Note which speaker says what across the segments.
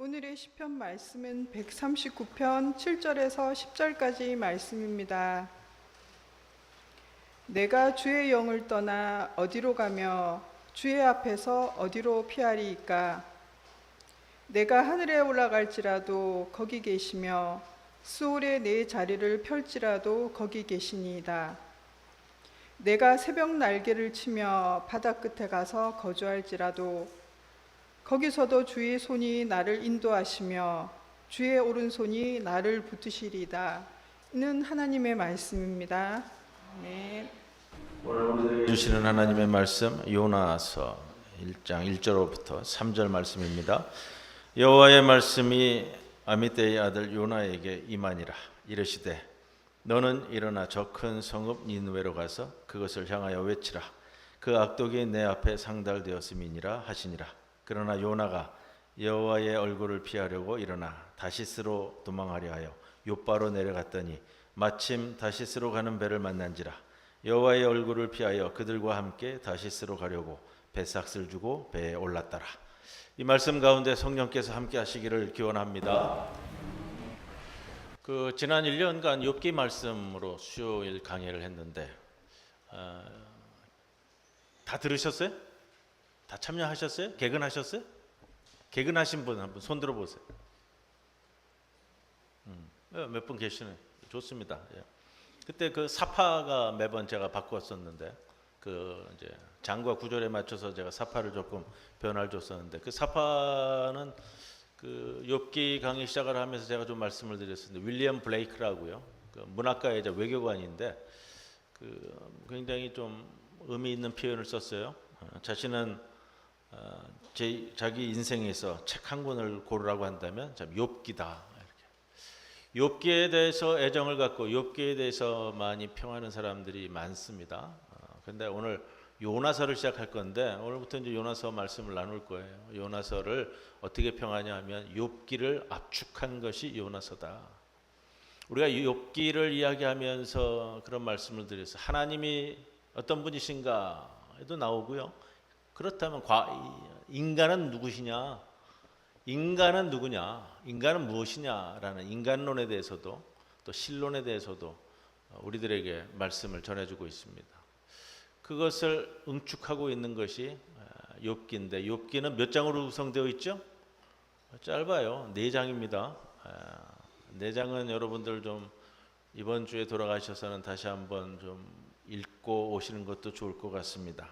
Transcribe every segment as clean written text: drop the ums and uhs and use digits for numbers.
Speaker 1: 오늘의 시편 말씀은 139편 7절에서 10절까지 말씀입니다. 내가 주의 영을 떠나 어디로 가며 주의 앞에서 어디로 피하리이까? 내가 하늘에 올라갈지라도 거기 계시며 스올에 내 자리를 펼지라도 거기 계시니이다. 내가 새벽 날개를 치며 바다 끝에 가서 거주할지라도 거기서도 주의 손이 나를 인도하시며 주의 오른손이 나를 붙드시리이다. 이는 하나님의 말씀입니다. 네.
Speaker 2: 오늘 우리들에게 주시는 하나님의 말씀 요나서 1장 1절로부터 3절 말씀입니다. 여호와의 말씀이 아미떼의 아들 요나에게 임하니라. 이르시되 너는 일어나 저 큰 성읍 니느웨로 가서 그것을 향하여 외치라. 그 악독이 내 앞에 상달되었음이니라 하시니라. 그러나 요나가 여호와의 얼굴을 피하려고 일어나 다시스로 도망하려 하여 욥바로 내려갔더니 마침 다시스로 가는 배를 만난지라. 여호와의 얼굴을 피하여 그들과 함께 다시스로 가려고 배삭을 주고 배에 올랐더라. 이 말씀 가운데 성령께서 함께 하시기를 기원합니다. 지난 1년간 욥기 말씀으로 수요일 강의를 했는데 다 들으셨어요? 다 참여하셨어요? 개근하셨어요? 개근하신 분 한번 손 들어보세요. 몇 분 계시네. 좋습니다. 예. 그때 그 사파가 매번 제가 바꿨었는데 이제 장과 구절에 맞춰서 제가 사파를 조금 변화를 줬었는데 그 사파는 욥기 강의 시작을 하면서 제가 좀 말씀을 드렸었는데 윌리엄 블레이크라고요. 문학가의 이제 외교관인데 굉장히 좀 의미 있는 표현을 썼어요. 자신은 자기 인생에서 책 한 권을 고르라고 한다면 참 욥기다. 욥기에 대해서 애정을 갖고 욥기에 대해서 많이 평하는 사람들이 많습니다. 그런데 오늘 요나서를 시작할 건데 오늘부터 이제 요나서 말씀을 나눌 거예요. 요나서를 어떻게 평하냐 하면 욥기를 압축한 것이 요나서다. 우리가 욥기를 이야기하면서 그런 말씀을 드렸어요. 하나님이 어떤 분이신가에도 나오고요. 그렇다면 인간은 누구시냐? 인간은 누구냐? 인간은 무엇이냐라는 인간론에 대해서도 또 신론에 대해서도 우리들에게 말씀을 전해주고 있습니다. 그것을 응축하고 있는 것이 욥기인데 욥기는 몇 장으로 구성되어 있죠? 짧아요. 4장입니다. 4장은 여러분들 좀 이번 주에 돌아가셔서는 다시 한번 좀 읽고 오시는 것도 좋을 것 같습니다.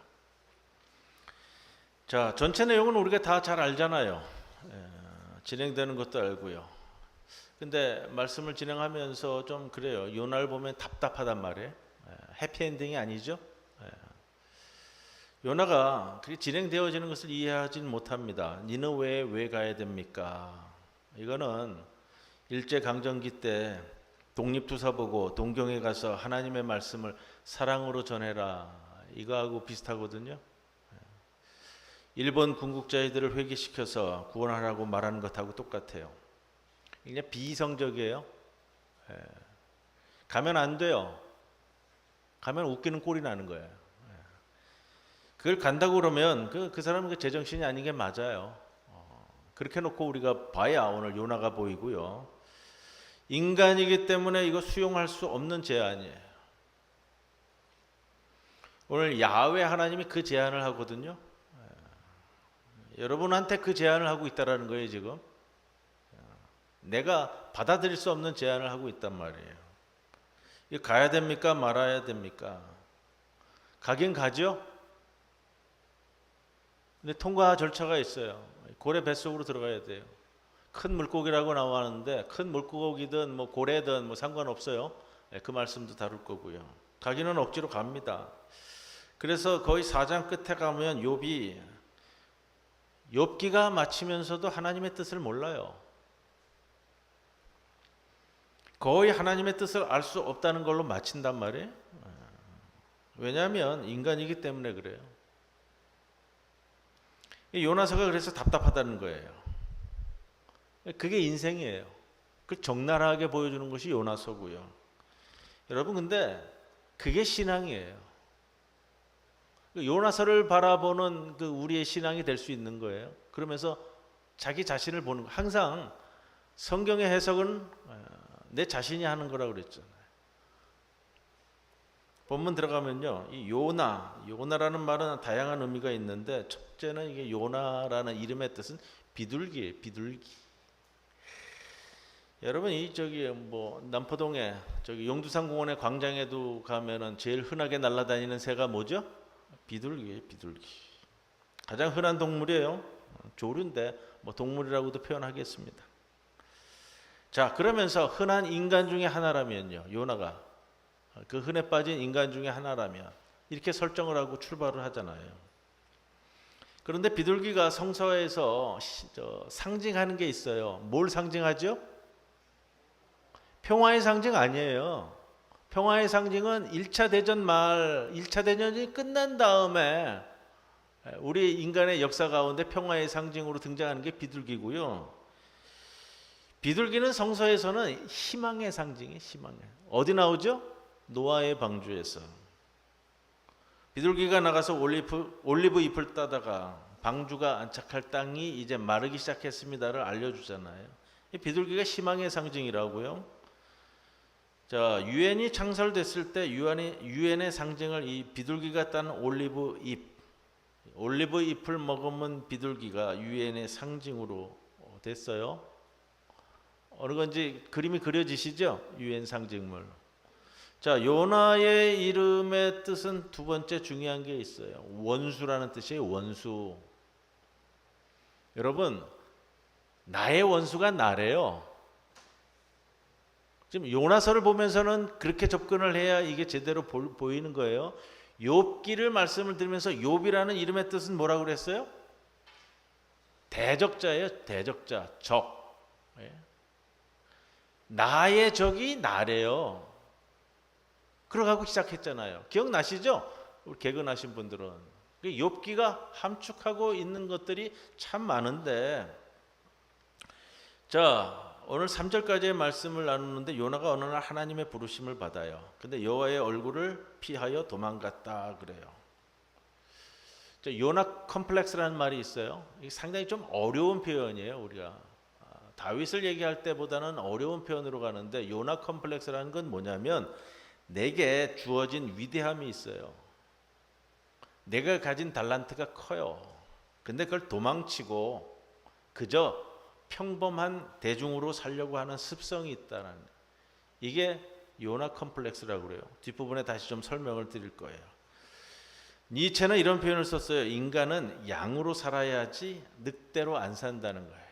Speaker 2: 자, 전체 내용은 우리가 다 잘 알잖아요. 진행되는 것도 알고요. 근데 말씀을 진행하면서 좀 그래요. 요나를 보면 답답하단 말이에요. 해피엔딩이 아니죠. 요나가 그렇게 진행되어지는 것을 이해하지 못합니다. 니느웨에 왜 가야 됩니까? 이거는 일제강점기 때 독립투사보고 동경에 가서 하나님의 말씀을 사랑으로 전해라. 이거하고 비슷하거든요. 일본 군국자들을 회귀시켜서 구원하라고 말하는 것하고 똑같아요. 그냥 비이성적이에요. 가면 안 돼요. 가면 웃기는 꼴이 나는 거예요. 그걸 간다고 그러면 그 사람은 제정신이 아닌 게 맞아요. 그렇게 놓고 우리가 봐야 오늘 요나가 보이고요. 인간이기 때문에 이거 수용할 수 없는 제안이에요. 오늘 야훼 하나님이 그 제안을 하거든요. 여러분한테 그 제안을 하고 있다라는 거예요. 지금 내가 받아들일 수 없는 제안을 하고 있단 말이에요. 이거 가야 됩니까? 말아야 됩니까? 가긴 가죠. 근데 통과 절차가 있어요. 고래 뱃속으로 들어가야 돼요. 큰 물고기라고 나왔는데 큰 물고기든 뭐 고래든 뭐 상관없어요. 그 말씀도 다룰 거고요. 가기는 억지로 갑니다. 그래서 거의 4장 끝에 가면 욥기가 마치면서도 하나님의 뜻을 몰라요. 거의 하나님의 뜻을 알 수 없다는 걸로 마친단 말이에요. 왜냐하면 인간이기 때문에 그래요. 요나서가 그래서 답답하다는 거예요. 그게 인생이에요. 그 적나라하게 보여주는 것이 요나서고요. 여러분 근데 그게 신앙이에요. 요나서를 바라보는 우리의 신앙이 될 수 있는 거예요. 그러면서 자기 자신을 보는 거. 항상 성경의 해석은 내 자신이 하는 거라고 그랬잖아요. 본문 들어가면요, 이 요나라는 말은 다양한 의미가 있는데 첫째는 이게 요나라는 이름의 뜻은 비둘기예요. 비둘기. 여러분 이 저기 뭐 남포동에 저기 용두산 공원의 광장에도 가면은 제일 흔하게 날아다니는 새가 뭐죠? 비둘기예요. 비둘기. 가장 흔한 동물이에요. 조류인데 뭐 동물이라고도 표현하겠습니다. 자, 그러면서 흔한 인간 중에 하나라면요, 요나가 그 흔해 빠진 인간 중에 하나라면 이렇게 설정을 하고 출발을 하잖아요. 그런데 비둘기가 성서에서 상징하는 게 있어요. 뭘 상징하죠? 평화의 상징 아니에요. 평화의 상징은 1차 대전이 끝난 다음에 우리 인간의 역사 가운데 평화의 상징으로 등장하는 게 비둘기고요. 비둘기는 성서에서는 희망의 상징이에요. 희망의. 어디 나오죠? 노아의 방주에서. 비둘기가 나가서 올리브 잎을 따다가 방주가 안착할 땅이 이제 마르기 시작했습니다를 알려주잖아요. 비둘기가 희망의 상징이라고요. 자, 유엔이 창설됐을 때 유엔의 상징을 이 비둘기가 딴 올리브 잎을 머금은 비둘기가 유엔의 상징으로 됐어요. 어느 건지 그림이 그려지시죠? 유엔 상징물. 자, 요나의 이름의 뜻은 두 번째 중요한 게 있어요. 원수라는 뜻이에요. 원수. 여러분, 나의 원수가 나래요. 지금 요나서를 보면서는 그렇게 접근을 해야 이게 제대로 보이는 거예요. 욥기를 말씀을 드리면서 욥이라는 이름의 뜻은 뭐라고 그랬어요? 대적자예요. 대적자, 적. 나의 적이 나래요. 그러고 시작했잖아요. 기억나시죠? 우리 개근하신 분들은. 욥기가 함축하고 있는 것들이 참 많은데, 자, 오늘 3절까지의 말씀을 나누는데 요나가 어느 날 하나님의 부르심을 받아요. 근데 여호와의 얼굴을 피하여 도망갔다 그래요. 자, 요나 컴플렉스라는 말이 있어요. 이게 상당히 좀 어려운 표현이에요. 우리가 다윗을 얘기할 때보다는 어려운 표현으로 가는데, 요나 컴플렉스라는 건 뭐냐면 내게 주어진 위대함이 있어요. 내가 가진 달란트가 커요. 근데 그걸 도망치고 그저 평범한 대중으로 살려고 하는 습성이 있다는, 이게 요나 컴플렉스라고 그래요. 뒷부분에 다시 좀 설명을 드릴 거예요. 니체는 이런 표현을 썼어요. 인간은 양으로 살아야지 늑대로 안 산다는 거예요.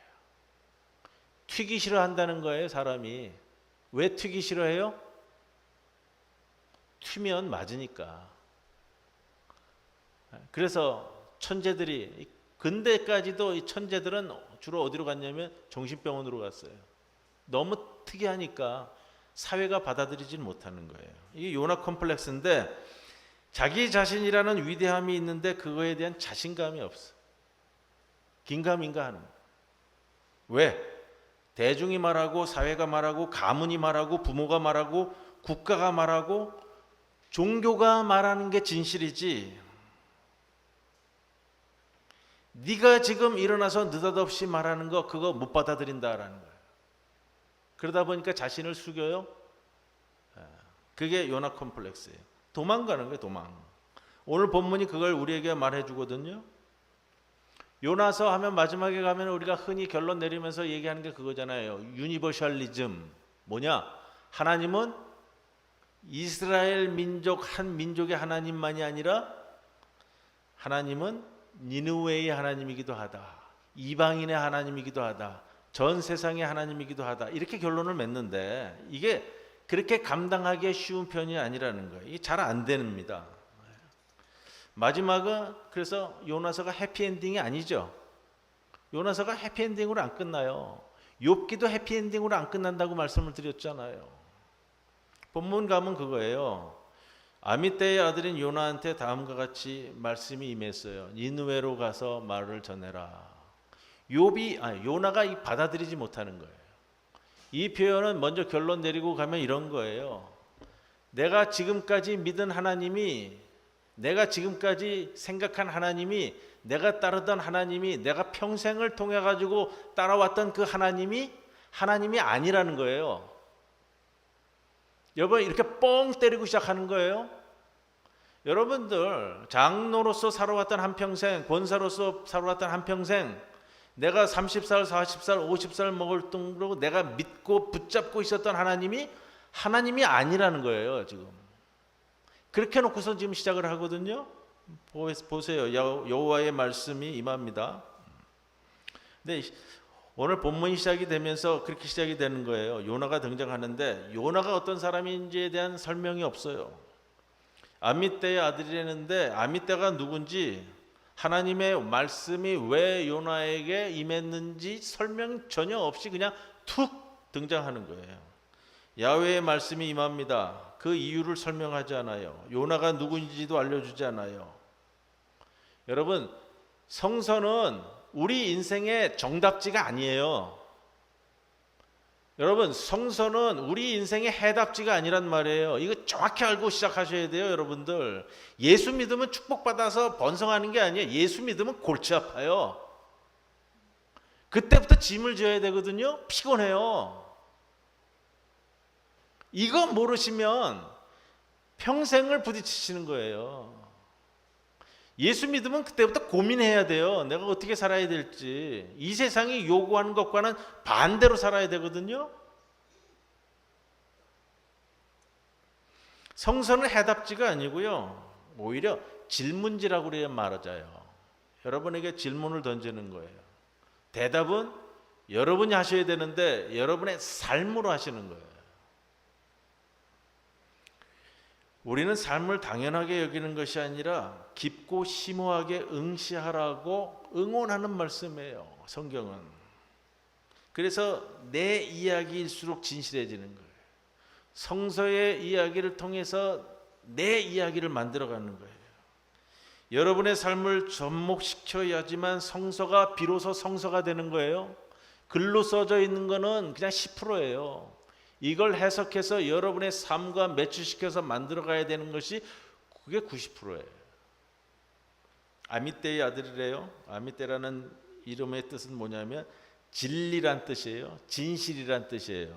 Speaker 2: 튀기 싫어한다는 거예요. 사람이. 왜 튀기 싫어해요? 튀면 맞으니까. 그래서 천재들이, 근대까지도 이 천재들은 주로 어디로 갔냐면 정신병원으로 갔어요. 너무 특이하니까 사회가 받아들이질 못하는 거예요. 이게 요나 컴플렉스인데, 자기 자신이라는 위대함이 있는데 그거에 대한 자신감이 없어. 긴가민가 하는 거예요. 왜? 대중이 말하고 사회가 말하고 가문이 말하고 부모가 말하고 국가가 말하고 종교가 말하는 게 진실이지, 네가 지금 일어나서 느닷없이 말하는 거 그거 못 받아들인다라는 거예요. 그러다 보니까 자신을 숙여요. 그게 요나 컴플렉스예요. 도망가는 거예요. 도망. 오늘 본문이 그걸 우리에게 말해 주거든요. 요나서 하면 마지막에 가면 우리가 흔히 결론 내리면서 얘기하는 게 그거잖아요. 유니버셜리즘. 뭐냐? 하나님은 이스라엘 민족 한 민족의 하나님만이 아니라 하나님은 니느웨의 하나님이기도 하다. 이방인의 하나님이기도 하다. 전 세상의 하나님이기도 하다. 이렇게 결론을 맺는데 이게 그렇게 감당하기 쉬운 편이 아니라는 거예요. 이게 잘 안 됩니다. 마지막은 그래서 요나서가 해피엔딩이 아니죠. 요나서가 해피엔딩으로 안 끝나요. 욥기도 해피엔딩으로 안 끝난다고 말씀을 드렸잖아요. 본문 가면 그거예요. 아미떼의 아들인 요나한테 다음과 같이 말씀이 임했어요. 니느웨로 가서 말을 전해라. 요나가 받아들이지 못하는 거예요. 이 표현은 먼저 결론 내리고 가면 이런 거예요. 내가 지금까지 믿은 하나님이, 내가 지금까지 생각한 하나님이 내가 따르던 하나님이, 내가 평생을 통해 가지고 따라왔던 그 하나님이 아니라는 거예요. 여러분, 이렇게 뻥 때리고 시작하는 거예요. 여러분들, 장로로서 살아왔던 한평생, 권사로서 살아왔던 한평생, 내가 30살, 40살, 50살 먹을 정도로 내가 믿고 붙잡고 있었던 하나님이 아니라는 거예요, 지금. 그렇게 놓고서 지금 시작을 하거든요. 보세요. 여호와의 말씀이 임합니다. 근데 오늘 본문이 시작이 되면서 그렇게 시작이 되는 거예요. 요나가 등장하는데 요나가 어떤 사람인지에 대한 설명이 없어요. 아미떼의 아들이라는데 아미떼가 누군지, 하나님의 말씀이 왜 요나에게 임했는지 설명 전혀 없이 그냥 툭 등장하는 거예요. 야훼의 말씀이 임합니다. 그 이유를 설명하지 않아요. 요나가 누군지도 알려주지 않아요. 여러분, 성서는 우리 인생의 정답지가 아니에요. 여러분, 성서는 우리 인생의 해답지가 아니란 말이에요. 이거 정확히 알고 시작하셔야 돼요, 여러분들. 예수 믿으면 축복받아서 번성하는 게 아니에요. 예수 믿으면 골치 아파요. 그때부터 짐을 져야 되거든요. 피곤해요. 이거 모르시면 평생을 부딪히시는 거예요. 예수 믿으면 그때부터 고민해야 돼요. 내가 어떻게 살아야 될지. 이 세상이 요구하는 것과는 반대로 살아야 되거든요. 성서는 해답지가 아니고요. 오히려 질문지라고 그래야 말하자요. 여러분에게 질문을 던지는 거예요. 대답은 여러분이 하셔야 되는데 여러분의 삶으로 하시는 거예요. 우리는 삶을 당연하게 여기는 것이 아니라 깊고 심오하게 응시하라고 응원하는 말씀이에요, 성경은. 그래서 내 이야기일수록 진실해지는 거예요. 성서의 이야기를 통해서 내 이야기를 만들어가는 거예요. 여러분의 삶을 접목시켜야지만 성서가 비로소 성서가 되는 거예요. 글로 써져 있는 거는 그냥 10%예요. 이걸 해석해서 여러분의 삶과 매치시켜서 만들어가야 되는 것이 그게 90%예요. 아미떼의 아들이래요. 아미떼라는 이름의 뜻은 뭐냐면 진리란 뜻이에요. 진실이란 뜻이에요.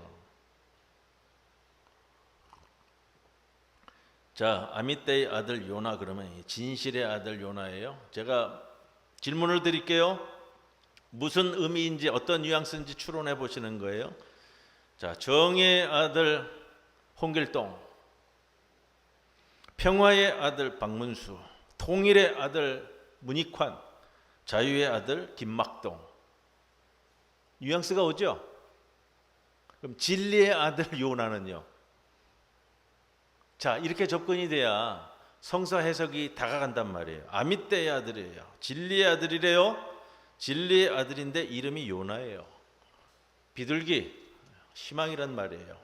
Speaker 2: 자, 아미떼의 아들 요나, 그러면 진실의 아들 요나예요. 제가 질문을 드릴게요. 무슨 의미인지 어떤 뉘앙스인지 추론해 보시는 거예요. 자, 정의의 아들 홍길동, 평화의 아들 박문수, 통일의 아들 문익환, 자유의 아들 김막동. 뉘앙스가 오죠? 그럼 진리의 아들 요나는요? 자, 이렇게 접근이 돼야 성서 해석이 다가간단 말이에요. 아미떼의 아들이에요. 진리의 아들이래요. 진리의 아들인데 이름이 요나예요. 비둘기, 희망이란 말이에요.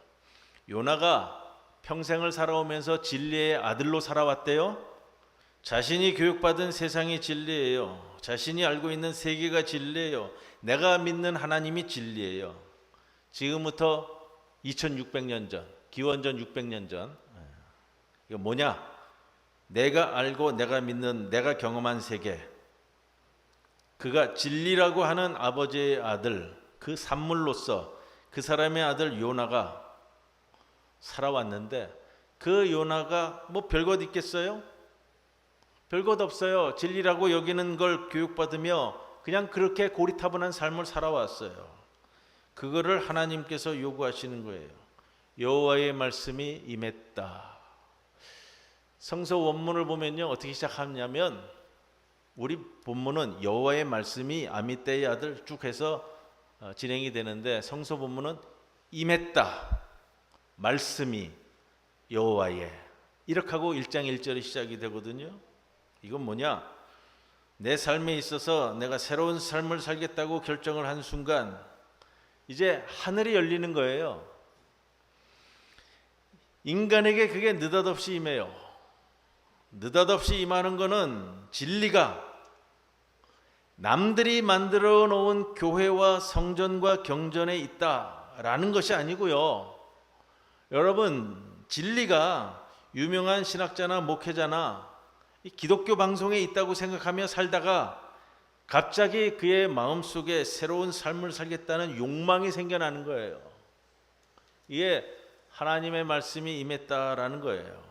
Speaker 2: 요나가 평생을 살아오면서 진리의 아들로 살아왔대요. 자신이 교육받은 세상이 진리예요. 자신이 알고 있는 세계가 진리예요. 내가 믿는 하나님이 진리예요. 지금부터 2600년 전, 기원전 600년 전. 이거 뭐냐? 내가 알고 내가 믿는, 내가 경험한 세계. 그가 진리라고 하는 아버지의 아들, 그 산물로서 그 사람의 아들 요나가 살아왔는데, 그 요나가 뭐 별것 있겠어요? 별것 없어요. 진리라고 여기는 걸 교육받으며 그냥 그렇게 고리타분한 삶을 살아왔어요. 그거를 하나님께서 요구하시는 거예요. 여호와의 말씀이 임했다. 성서 원문을 보면요, 어떻게 시작하냐면 우리 본문은 여호와의 말씀이 아미떼의 아들 쭉 해서 진행이 되는데, 성서 본문은 임했다, 말씀이 여호와의, 이렇게 하고 1장 1절이 시작이 되거든요. 이건 뭐냐? 내 삶에 있어서 내가 새로운 삶을 살겠다고 결정을 한 순간 이제 하늘이 열리는 거예요. 인간에게 그게 느닷없이 임해요. 느닷없이 임하는 거는 진리가 남들이 만들어 놓은 교회와 성전과 경전에 있다라는 것이 아니고요. 여러분, 진리가 유명한 신학자나 목회자나 기독교 방송에 있다고 생각하며 살다가 갑자기 그의 마음속에 새로운 삶을 살겠다는 욕망이 생겨나는 거예요. 이게 하나님의 말씀이 임했다라는 거예요.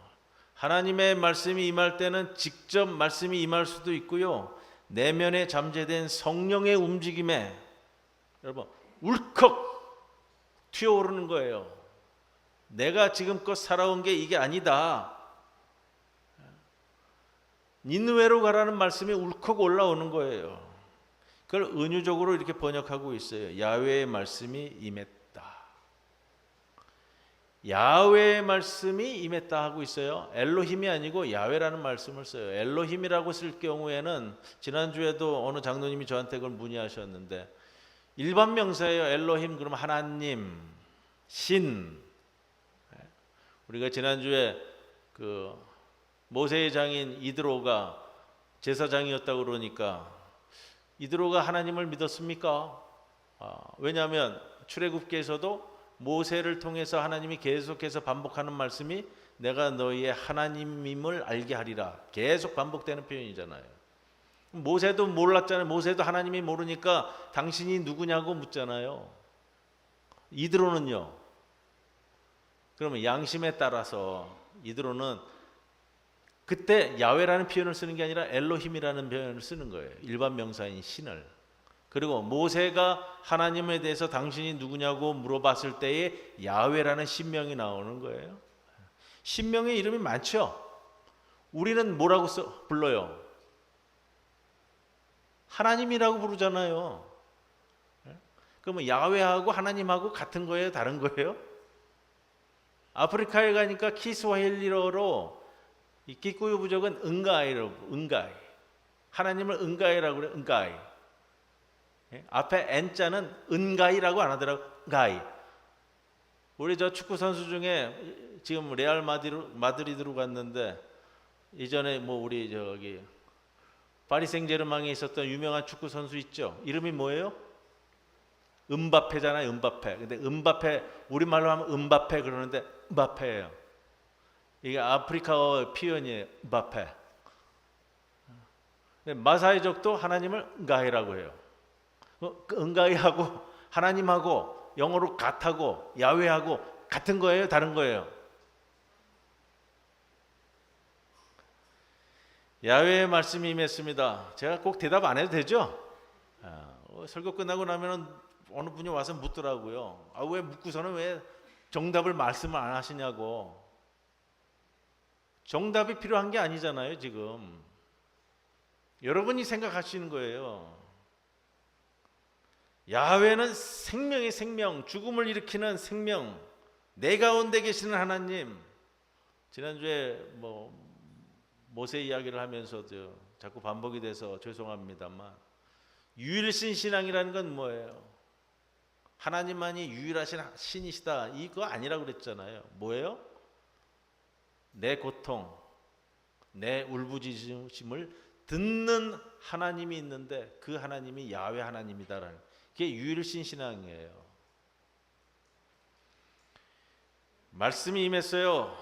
Speaker 2: 하나님의 말씀이 임할 때는 직접 말씀이 임할 수도 있고요. 내면에 잠재된 성령의 움직임에 여러분 울컥 튀어오르는 거예요. 내가 지금껏 살아온 게 이게 아니다. 니느웨로 가라는 말씀이 울컥 올라오는 거예요. 그걸 은유적으로 이렇게 번역하고 있어요. 야훼의 말씀이 임했다. 야훼의 말씀이 임했다 하고 있어요. 엘로힘이 아니고 야훼라는 말씀을 써요. 엘로힘이라고 쓸 경우에는 지난주에도 어느 장로님이 저한테 그걸 문의하셨는데 일반 명사예요. 엘로힘 그러면 하나님, 신. 우리가 지난주에 그 모세의 장인 이드로가 제사장이었다고 그러니까 이드로가 하나님을 믿었습니까? 왜냐하면 출애굽기에서도 모세를 통해서 하나님이 계속해서 반복하는 말씀이 내가 너희의 하나님임을 알게 하리라. 계속 반복되는 표현이잖아요. 모세도 몰랐잖아요. 모세도 하나님이 모르니까 당신이 누구냐고 묻잖아요. 이드로는요. 그러면 양심에 따라서 이드로는 그때 야훼라는 표현을 쓰는 게 아니라 엘로힘이라는 표현을 쓰는 거예요. 일반 명사인 신을. 그리고 모세가 하나님에 대해서 당신이 누구냐고 물어봤을 때에 야훼라는 신명이 나오는 거예요. 신명의 이름이 많죠. 우리는 뭐라고 불러요? 하나님이라고 부르잖아요. 그러면 야훼하고 하나님하고 같은 거예요? 다른 거예요? 아프리카에 가니까 키스와힐리어로 이 기쿠유 부족은 은가이로 은가이. 하나님을 은가이라고 그래요. 은가이. 앞에 N자는 은가이라고 안 하더라고. 은가이. 우리 저 축구 선수 중에 지금 레알 마드리드로 갔는데 이전에 뭐 우리 저기 파리 생제르맹에 있었던 유명한 축구 선수 있죠. 이름이 뭐예요? 음바페잖아요. 음바페. 근데 음바페 우리말로 하면 음바페 그러는데 음바페예요. 이게 아프리카어 표현이에요. 음바페. 마사이족도 하나님을 은가이라고 해요. 은가이하고 하나님하고 영어로 같하고 야훼하고 같은 거예요? 다른 거예요? 야훼의 말씀이 임했습니다. 제가 꼭 대답 안 해도 되죠? 설교 끝나고 나면은 어느 분이 와서 묻더라고요. 왜 묻고서는 왜 정답을 말씀을 안 하시냐고. 정답이 필요한 게 아니잖아요, 지금. 여러분이 생각하시는 거예요. 야훼는 생명의 생명, 죽음을 일으키는 생명, 내 가운데 계시는 하나님. 지난주에 모세 이야기를 하면서 자꾸 반복이 돼서 죄송합니다만 유일신 신앙이라는 건 뭐예요? 하나님만이 유일하신 신이시다. 이거 아니라고 그랬잖아요. 뭐예요? 내 고통, 내 울부짖음을 듣는 하나님이 있는데 그 하나님이 야훼 하나님이다라는 그게 유일신 신앙이에요. 말씀이 임했어요.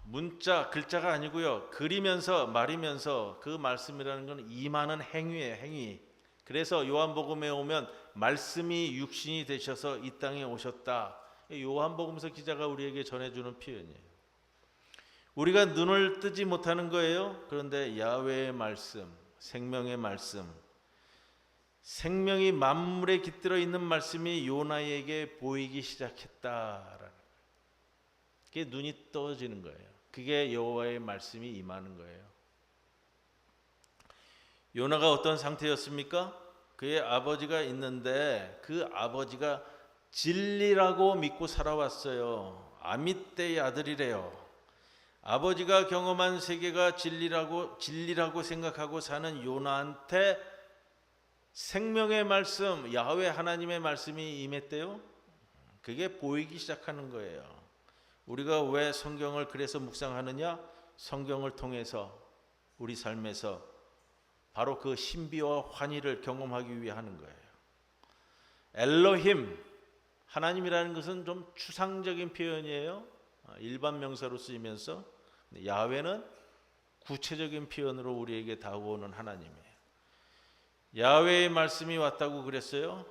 Speaker 2: 문자, 글자가 아니고요. 그리면서 말이면서 그 말씀이라는 건 임하는 행위예요. 행위. 그래서 요한복음에 오면 말씀이 육신이 되셔서 이 땅에 오셨다. 요한복음서 기자가 우리에게 전해주는 표현이에요. 우리가 눈을 뜨지 못하는 거예요. 그런데 야훼의 말씀, 생명의 말씀, 생명이 만물에 깃들어 있는 말씀이 요나에게 보이기 시작했다라는 거예요. 그게 눈이 떠지는 거예요. 그게 여호와의 말씀이 임하는 거예요. 요나가 어떤 상태였습니까? 그의 아버지가 있는데 그 아버지가 진리라고 믿고 살아왔어요. 아미떼의 아들이래요. 아버지가 경험한 세계가 진리라고 생각하고 사는 요나한테 생명의 말씀, 야훼 하나님의 말씀이 임했대요. 그게 보이기 시작하는 거예요. 우리가 왜 성경을 그래서 묵상하느냐? 성경을 통해서 우리 삶에서 바로 그 신비와 환희를 경험하기 위해 하는 거예요. 엘로힘, 하나님이라는 것은 좀 추상적인 표현이에요. 일반 명사로 쓰이면서 야훼는 구체적인 표현으로 우리에게 다가오는 하나님이에요. 야훼의 말씀이 왔다고 그랬어요.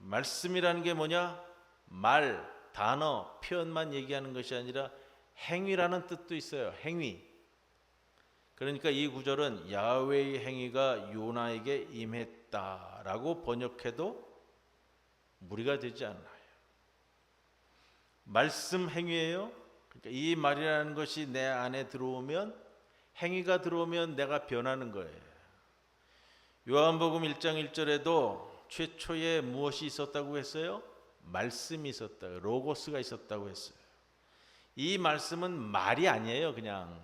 Speaker 2: 말씀이라는 게 뭐냐? 말, 단어, 표현만 얘기하는 것이 아니라 행위라는 뜻도 있어요. 행위. 그러니까 이 구절은 야훼의 행위가 요나에게 임했다라고 번역해도 무리가 되지 않아요. 말씀 행위예요. 그러니까 이 말이라는 것이 내 안에 들어오면, 행위가 들어오면 내가 변하는 거예요. 요한복음 1장 1절에도 최초에 무엇이 있었다고 했어요? 말씀이 있었다. 로고스가 있었다고 했어요. 이 말씀은 말이 아니에요. 그냥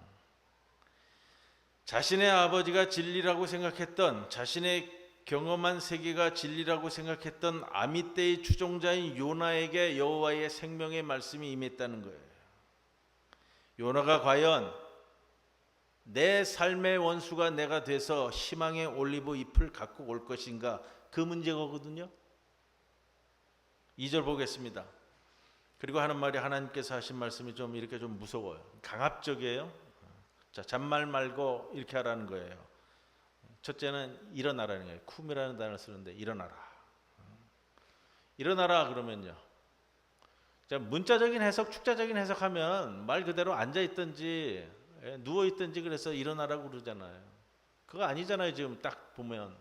Speaker 2: 자신의 아버지가 진리라고 생각했던, 자신의 경험한 세계가 진리라고 생각했던 아미떼의 추종자인 요나에게 여호와의 생명의 말씀이 임했다는 거예요. 요나가 과연 내 삶의 원수가 내가 돼서 희망의 올리브 잎을 갖고 올 것인가, 그 문제거든요. 2절 보겠습니다. 그리고 하는 말이, 하나님께서 하신 말씀이 좀 이렇게 좀 무서워요. 강압적이에요. 자, 잔말 말고 이렇게 하라는 거예요. 첫째는 일어나라는 거예요. 쿰이라는 단어를 쓰는데 일어나라. 일어나라 그러면요. 자, 문자적인 해석, 축자적인 해석하면 말 그대로 앉아 있든지 누워 있든지 그래서 일어나라고 그러잖아요. 그거 아니잖아요. 지금 딱 보면.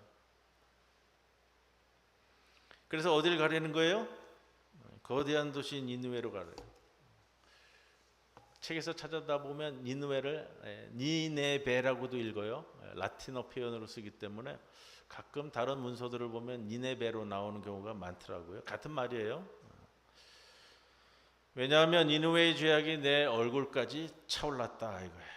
Speaker 2: 그래서 어디를 가려는 거예요? 거대한 도시 니느웨로 가래요. 책에서 찾아다 보면 니느웨를 니네베라고도 읽어요. 라틴어 표현으로 쓰기 때문에 가끔 다른 문서들을 보면 니네베로 나오는 경우가 많더라고요. 같은 말이에요. 왜냐하면 니느웨의 죄악이 내 얼굴까지 차올랐다 이거예요.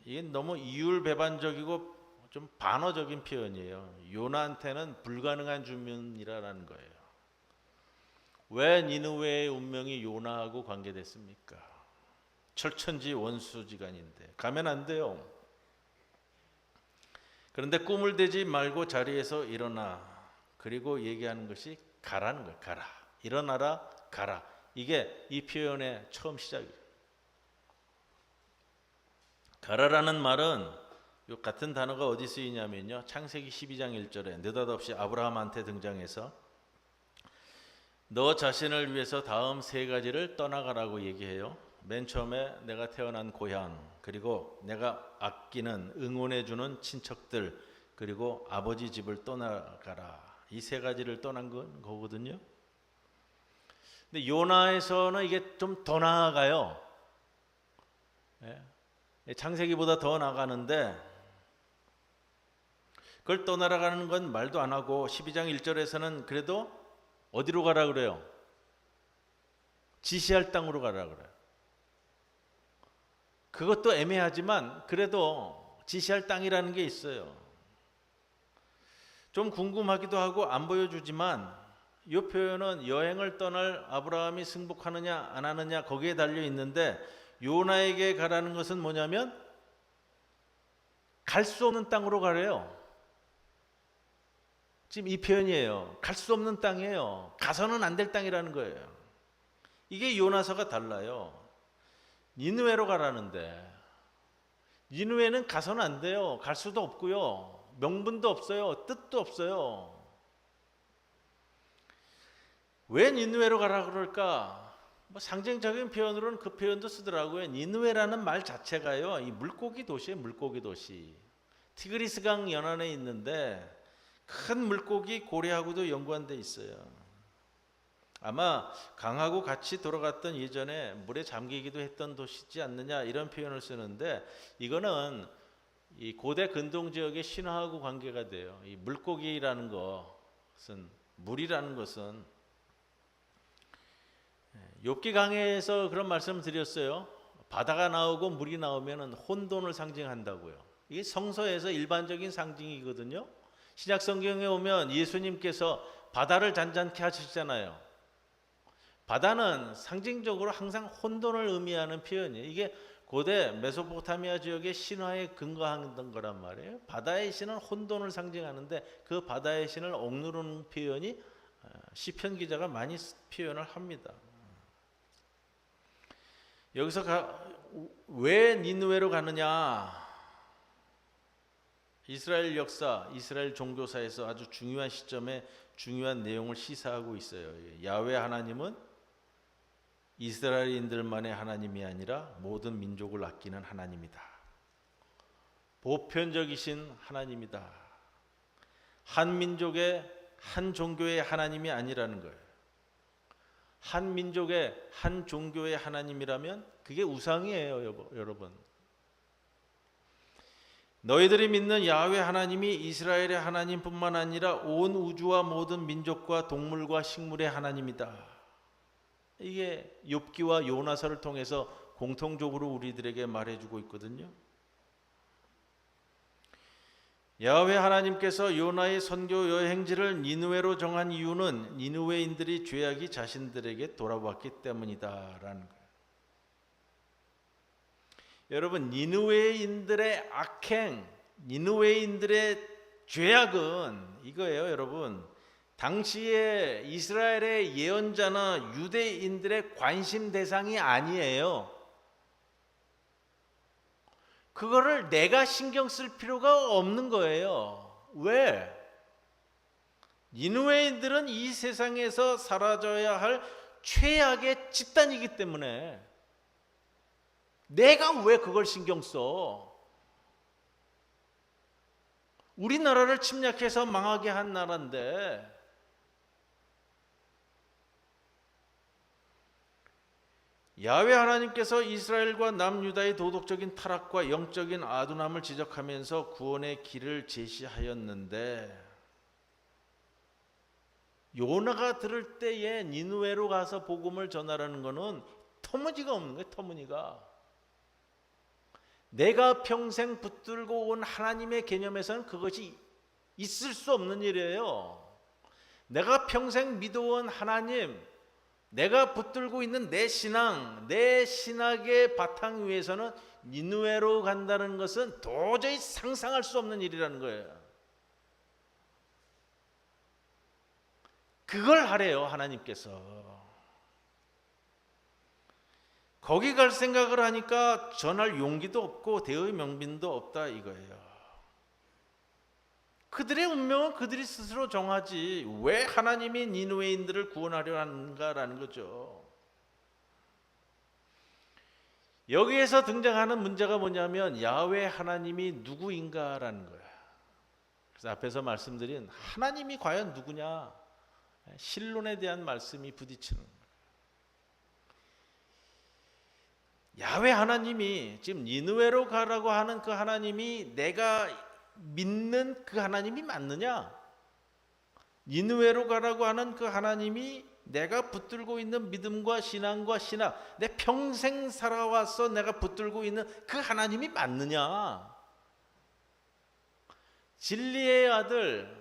Speaker 2: 이게 너무 이율배반적이고 좀 반어적인 표현이에요. 요나한테는 불가능한 주문이라는 거예요. 왜 니느웨의 운명이 요나하고 관계됐습니까? 철천지 원수지간인데 가면 안 돼요. 그런데 꿈을 대지 말고 자리에서 일어나. 그리고 얘기하는 것이 가라는 거예요. 가라. 일어나라. 가라. 이게 이 표현의 처음 시작이에요. 가라라는 말은 이 같은 단어가 어디 쓰이냐면요. 창세기 12장 1절에 느닷없이 아브라함한테 등장해서 너 자신을 위해서 다음 세 가지를 떠나가라고 얘기해요. 맨 처음에 내가 태어난 고향, 그리고 내가 아끼는 응원해주는 친척들, 그리고 아버지 집을 떠나가라. 이 세 가지를 떠난 건 거거든요. 근데 요나에서는 이게 좀 더 나아가요. 창세기보다 더 나가는데 그걸 떠나가는 건 말도 안 하고 12장 1절에서는 그래도 어디로 가라 그래요? 지시할 땅으로 가라 그래요. 그것도 애매하지만 그래도 지시할 땅이라는 게 있어요. 좀 궁금하기도 하고 안 보여주지만 이 표현은 여행을 떠날 아브라함이 승복하느냐 안 하느냐 거기에 달려 있는데 요나에게 가라는 것은 뭐냐면 갈 수 없는 땅으로 가래요. 지금 이 표현이에요. 갈 수 없는 땅이에요. 가서는 안 될 땅이라는 거예요. 이게 요나서가 달라요. 니느웨로 가라는데 니느웨는 가서는 안 돼요. 갈 수도 없고요. 명분도 없어요. 뜻도 없어요. 왜 니느웨로 가라 그럴까? 뭐 상징적인 표현으로는 그 표현도 쓰더라고요. 니느웨라는 말 자체가요, 이 물고기 도시예요. 물고기 도시. 티그리스강 연안에 있는데 큰 물고기 고래하고도 연관돼 있어요. 아마 강하고 같이 돌아갔던 예전에 물에 잠기기도 했던 도시지 않느냐 이런 표현을 쓰는데 이거는 이 고대 근동 지역의 신화하고 관계가 돼요. 이 물고기라는 것은, 물이라는 것은 욥기 강해에서 그런 말씀을 드렸어요. 바다가 나오고 물이 나오면 혼돈을 상징한다고요. 이게 성서에서 일반적인 상징이거든요. 신약 성경에 오면 예수님께서 바다를 잔잔케 하시잖아요. 바다는 상징적으로 항상 혼돈을 의미하는 표현이에요. 이게 고대 메소포타미아 지역의 신화에 근거하는 거란 말이에요. 바다의 신은 혼돈을 상징하는데 그 바다의 신을 억누르는 표현이 시편 기자가 많이 표현을 합니다. 여기서 왜 니느웨로 가느냐? 이스라엘 역사, 이스라엘 종교사에서 아주 중요한 시점에 중요한 내용을 시사하고 있어요. 야훼 하나님은 이스라엘인들만의 하나님이 아니라 모든 민족을 아끼는 하나님이다. 보편적이신 하나님이다. 한 민족의 한 종교의 하나님이 아니라는 거예요. 한 민족의 한 종교의 하나님이라면 그게 우상이에요, 여러분. 너희들이 믿는 야훼 하나님이 이스라엘의 하나님뿐만 아니라 온 우주와 모든 민족과 동물과 식물의 하나님이다. 이게 욥기와 요나서를 통해서 공통적으로 우리들에게 말해주고 있거든요. 야훼 하나님께서 요나의 선교 여행지를 니느웨로 정한 이유는 니느웨인들이 죄악이 자신들에게 돌아왔기 때문이다라는 거예요. 여러분, 니느웨인들의 악행, 니느웨인들의 죄악은 이거예요, 여러분. 당시에 이스라엘의 예언자나 유대인들의 관심 대상이 아니에요. 그거를 내가 신경 쓸 필요가 없는 거예요. 왜? 니느웨인들은 이 세상에서 사라져야 할 최악의 집단이기 때문에 내가 왜 그걸 신경 써? 우리나라를 침략해서 망하게 한 나라인데 야훼 하나님께서 이스라엘과 남유다의 도덕적인 타락과 영적인 아둔함을 지적하면서 구원의 길을 제시하였는데 요나가 들을 때에 니느웨로 가서 복음을 전하라는 것은 터무니가 없는 거예요. 터무니가. 내가 평생 붙들고 온 하나님의 개념에서는 그것이 있을 수 없는 일이에요. 내가 평생 믿어온 하나님, 내가 붙들고 있는 내 신앙, 내 신학의 바탕 위에서는 니느웨로 간다는 것은 도저히 상상할 수 없는 일이라는 거예요. 그걸 하래요, 하나님께서. 거기 갈 생각을 하니까 전할 용기도 없고 대의 명분도 없다 이거예요. 그들의 운명은 그들이 스스로 정하지 왜 하나님이 니느웨인들을 구원하려 하는가라는 거죠. 여기에서 등장하는 문제가 뭐냐면 야훼 하나님이 누구인가라는 거예요. 그래서 앞에서 말씀드린 하나님이 과연 누구냐, 신론에 대한 말씀이 부딪히는 거예요. 야훼 하나님이 지금 니느웨로 가라고 하는 그 하나님이 내가 믿는 그 하나님이 맞느냐? 니느웨로 가라고 하는 그 하나님이 내가 붙들고 있는 믿음과 신앙과 신학, 내 평생 살아와서 내가 붙들고 있는 그 하나님이 맞느냐? 진리의 아들,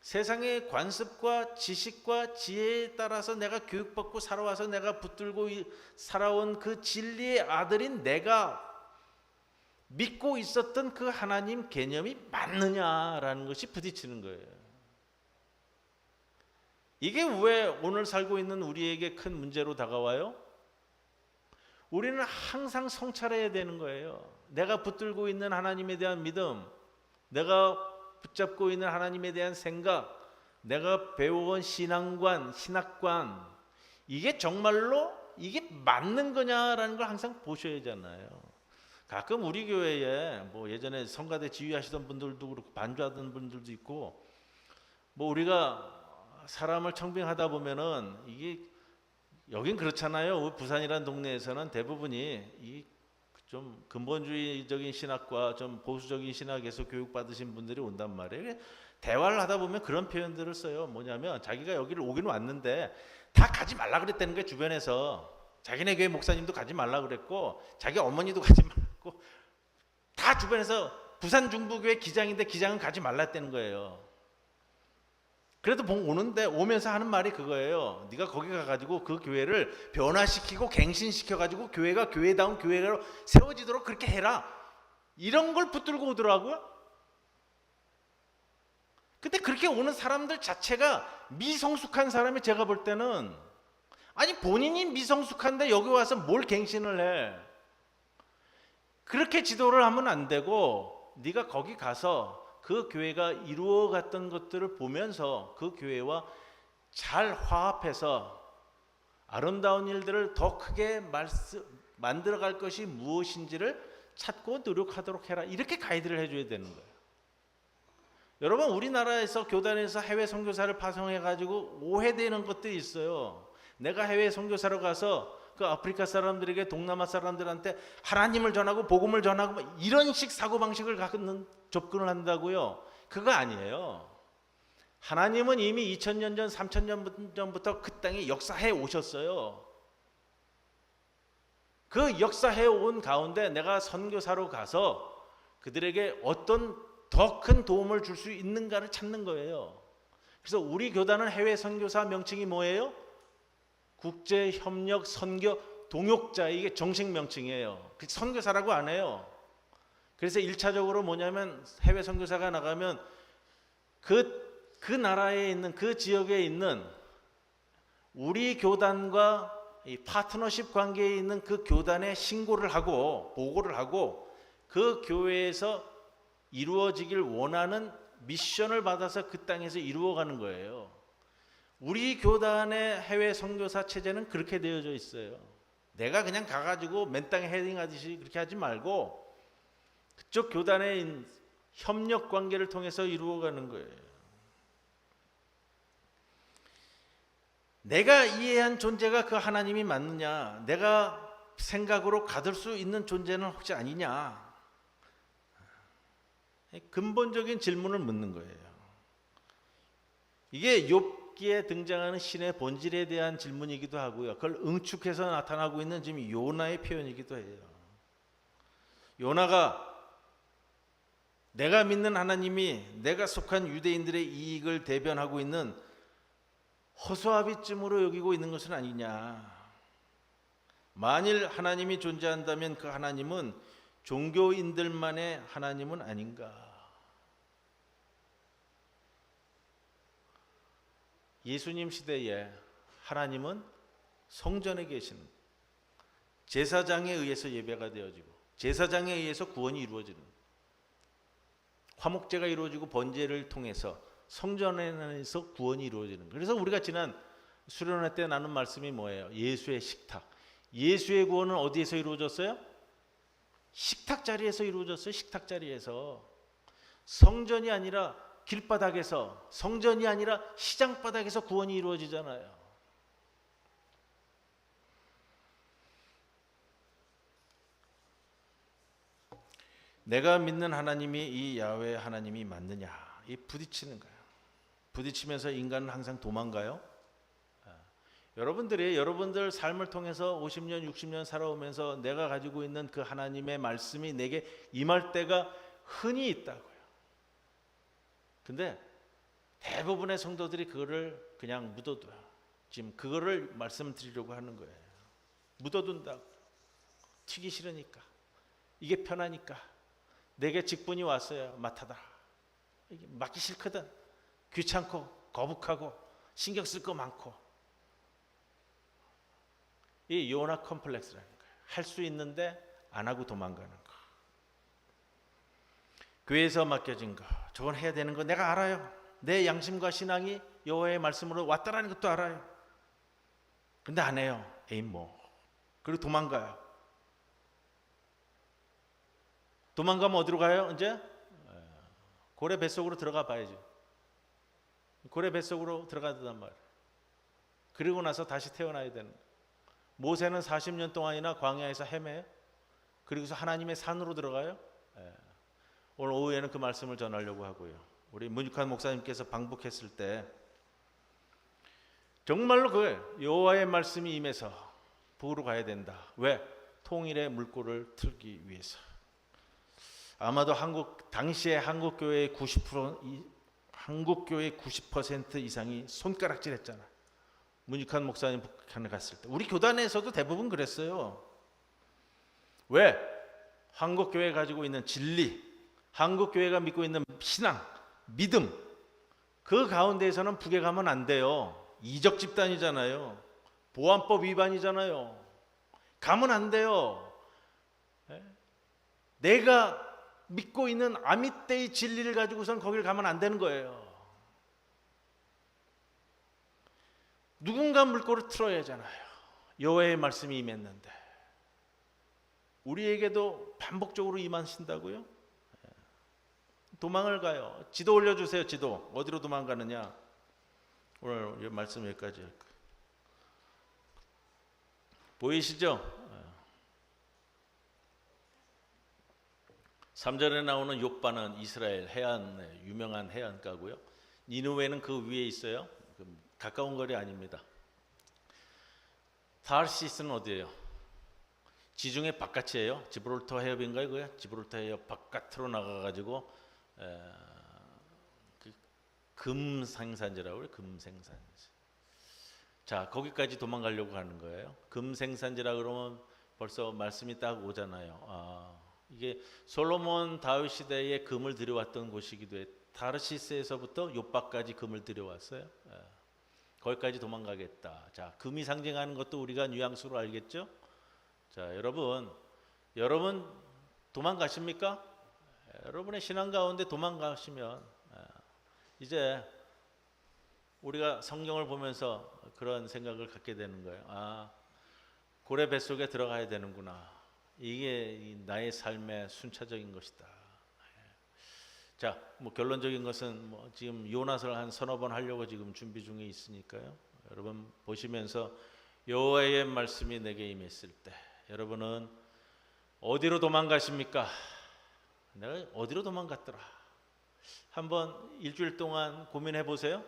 Speaker 2: 세상의 관습과 지식과 지혜에 따라서 내가 교육받고 살아와서 내가 붙들고 살아온 그 진리의 아들인 내가 믿고 있었던 그 하나님 개념이 맞느냐라는 것이 부딪히는 거예요. 이게 왜 오늘 살고 있는 우리에게 큰 문제로 다가와요? 우리는 항상 성찰해야 되는 거예요. 내가 붙들고 있는 하나님에 대한 믿음, 내가 붙잡고 있는 하나님에 대한 생각, 내가 배워온 신앙관, 신학관, 이게 정말로 이게 맞는 거냐라는 걸 항상 보셔야 하잖아요. 가끔 우리 교회에 뭐 예전에 성가대 지휘하시던 분들도 그렇고 반주하던 분들도 있고 뭐 우리가 사람을 청빙하다 보면은 이게 여긴 그렇잖아요. 부산이라는 동네에서는 대부분이 이 좀 근본주의적인 신학과 좀 보수적인 신학에서 교육받으신 분들이 온단 말이에요. 대화를 하다 보면 그런 표현들을 써요. 뭐냐면 자기가 여기를 오긴 왔는데 다 가지 말라 그랬다는 거예요. 주변에서. 자기네 교회 목사님도 가지 말라 그랬고 자기 어머니도 가지 말고 다 주변에서 부산 중부교회 기장인데 기장은 가지 말랐다는 거예요. 그래도 오는데 오면서 하는 말이 그거예요. 네가 거기 가가지고 그 교회를 변화시키고 갱신시켜가지고 교회가 교회다운 교회로 세워지도록 그렇게 해라. 이런 걸 붙들고 오더라고요. 근데 그렇게 오는 사람들 자체가 미성숙한 사람이 제가 볼 때는 아니 본인이 미성숙한데 여기 와서 뭘 갱신을 해. 그렇게 지도를 하면 안 되고 네가 거기 가서 그 교회가 이루어갔던 것들을 보면서 그 교회와 잘 화합해서 아름다운 일들을 더 크게 만들어갈 것이 무엇인지를 찾고 노력하도록 해라. 이렇게 가이드를 해줘야 되는 거예요. 여러분, 우리나라에서 교단에서 해외 선교사를 파송해가지고 오해되는 것들이 있어요. 내가 해외 선교사로 가서 그 아프리카 사람들에게, 동남아 사람들한테 하나님을 전하고 복음을 전하고 이런 식 사고방식을 갖는 접근을 한다고요? 그거 아니에요. 하나님은 이미 2000년 전, 3000년 전부터 그 땅에 역사해 오셨어요. 그 역사해 온 가운데 내가 선교사로 가서 그들에게 어떤 더 큰 도움을 줄 수 있는가를 찾는 거예요. 그래서 우리 교단은 해외 선교사 명칭이 뭐예요? 국제협력 선교 동역자, 이게 정식 명칭이에요. 선교사라고 안 해요. 그래서 1차적으로 뭐냐면 해외 선교사가 나가면 그 나라에 있는, 그 지역에 있는 우리 교단과 이 파트너십 관계에 있는 그 교단에 신고를 하고 보고를 하고 그 교회에서 이루어지길 원하는 미션을 받아서 그 땅에서 이루어가는 거예요. 우리 교단의 해외 선교사 체제는 그렇게 되어져 있어요. 내가 그냥 가가지고 맨 땅에 헤딩하듯이 그렇게 하지 말고 그쪽 교단의 협력 관계를 통해서 이루어가는 거예요. 내가 이해한 존재가 그 하나님이 맞느냐, 내가 생각으로 가둘 수 있는 존재는 혹시 아니냐, 근본적인 질문을 묻는 거예요. 이게 욥기에 등장하는 신의 본질에 대한 질문이기도 하고요. 그걸 응축해서 나타나고 있는 지금 요나의 표현이기도 해요. 요나가 내가 믿는 하나님이 내가 속한 유대인들의 이익을 대변하고 있는 허수아비쯤으로 여기고 있는 것은 아니냐. 만일 하나님이 존재한다면 그 하나님은 종교인들만의 하나님은 아닌가. 예수님 시대에 하나님은 성전에 계시는 제사장에 의해서 예배가 되어지고 제사장에 의해서 구원이 이루어지는, 화목제가 이루어지고 번제를 통해서 성전에서 구원이 이루어지는. 그래서 우리가 지난 수련회 때 나눈 말씀이 뭐예요? 예수의 식탁. 예수의 구원은 어디에서 이루어졌어요? 식탁 자리에서 이루어졌어요. 식탁 자리에서. 성전이 아니라 길바닥에서, 성전이 아니라 시장 바닥에서 구원이 이루어지잖아요. 내가 믿는 하나님이 이 야훼 하나님이 맞느냐, 이 부딪히는 거예요. 부딪히면서 인간은 항상 도망가요. 여러분들 삶을 통해서 50년, 60년 살아오면서 내가 가지고 있는 그 하나님의 말씀이 내게 임할 때가 흔히 있다고요. 근데 대부분의 성도들이 그거를 그냥 묻어둬요. 지금 그거를 말씀드리려고 하는 거예요. 묻어둔다고. 튀기 싫으니까, 이게 편하니까, 내게 직분이 왔어요. 맡아라. 이게 맡기 싫거든. 귀찮고 거북하고 신경 쓸 거 많고. 이 요나 컴플렉스라는 거예요. 할 수 있는데 안 하고 도망가는 거. 교회에서 맡겨진 거, 저건 해야 되는 거 내가 알아요. 내 양심과 신앙이 여호와의 말씀으로 왔다라는 것도 알아요. 근데 안 해요. 에이 뭐. 그리고 도망가요. 도망가면 어디로 가요? 이제 고래 뱃속으로 들어가 봐야죠. 고래 뱃속으로 들어가단 말이에요. 그리고 나서 다시 태어나야 되는 거예요. 모세는 40년 동안이나 광야에서 헤매요. 그리고서 하나님의 산으로 들어가요. 오늘 오후에는 그 말씀을 전하려고 하고요. 우리 문육환 목사님께서 방북했을 때 정말로 그거예요. 여호와의 말씀이 임해서 북으로 가야 된다. 왜? 통일의 물꼬를 틀기 위해서. 아마도 당시에 한국교회의 90% 이상이 손가락질했잖아. 문익환 목사님 북한에 갔을 때. 우리 교단에서도 대부분 그랬어요. 왜? 한국교회가 가지고 있는 진리, 한국교회가 믿고 있는 신앙, 믿음, 그 가운데에서는 북에 가면 안 돼요. 이적 집단이잖아요. 보안법 위반이잖아요. 가면 안 돼요. 내가 믿고 있는 아미떼의 진리를 가지고선 거길 가면 안 되는 거예요. 누군가 물꼬를 틀어야 하잖아요. 여호와의 말씀이 임했는데 우리에게도 반복적으로 임하신다고요? 도망을 가요. 지도 올려주세요. 지도. 어디로 도망가느냐? 오늘 이 말씀 여기까지 할 거예요. 보이시죠? 3절에 나오는 욥바는 이스라엘 해안, 유명한 해안가고요. 니느웨는 그 위에 있어요. 가까운 거리 아닙니다. 타르시스는 어디예요? 지중해 바깥이에요. 지브롤터 해협인가요? 그게 지브롤터 해협 바깥으로 나가가지고 금 생산지라고 그래요. 금 생산지. 자, 거기까지 도망가려고 하는 거예요. 금 생산지라 그러면 벌써 말씀이 딱 오잖아요. 이게 솔로몬 다윗 시대에 금을 들여왔던 곳이기도 해. 타르시스에서부터 욥바까지 금을 들여왔어요. 거기까지 도망가겠다. 자, 금이 상징하는 것도 우리가 뉘앙스로 알겠죠? 자, 여러분 도망가십니까? 여러분의 신앙 가운데 도망가시면 이제 우리가 성경을 보면서 그런 생각을 갖게 되는 거예요. 고래 뱃속에 들어가야 되는구나. 이게 나의 삶의 순차적인 것이다. 자, 뭐 결론적인 것은 뭐 지금 요나서를 한 서너 번 하려고 지금 준비 중에 있으니까요. 여러분 보시면서 여호와의 말씀이 내게 임했을 때 여러분은 어디로 도망가십니까? 내가 어디로 도망갔더라? 한번 일주일 동안 고민해 보세요.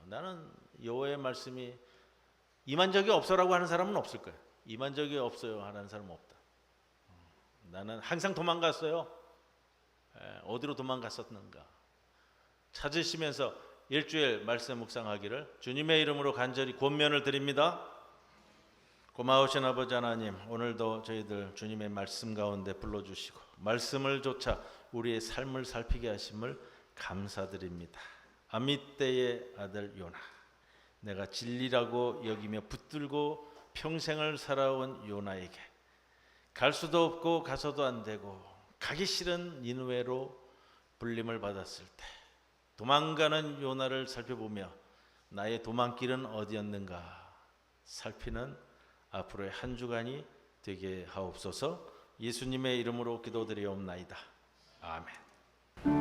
Speaker 2: 나는 여호와의 말씀이 임한 적이 없어라고 하는 사람은 없을 거예요. 임한 적이 없어요 하는 사람은 없다. 나는 항상 도망갔어요. 어디로 도망갔었는가? 찾으시면서 일주일 말씀 묵상하기를 주님의 이름으로 간절히 권면을 드립니다. 고마우신 아버지 하나님, 오늘도 저희들 주님의 말씀 가운데 불러주시고 말씀을 조차 우리의 삶을 살피게 하심을 감사드립니다. 아미떼의 아들 요나, 내가 진리라고 여기며 붙들고 평생을 살아온 요나에게 갈 수도 없고 가서도 안 되고 가기 싫은 니느웨로 불림을 받았을 때 도망가는 요나를 살펴보며 나의 도망길은 어디였는가 살피는 앞으로의 한 주간이 되게 하옵소서. 예수님의 이름으로 기도드리옵나이다. 아멘.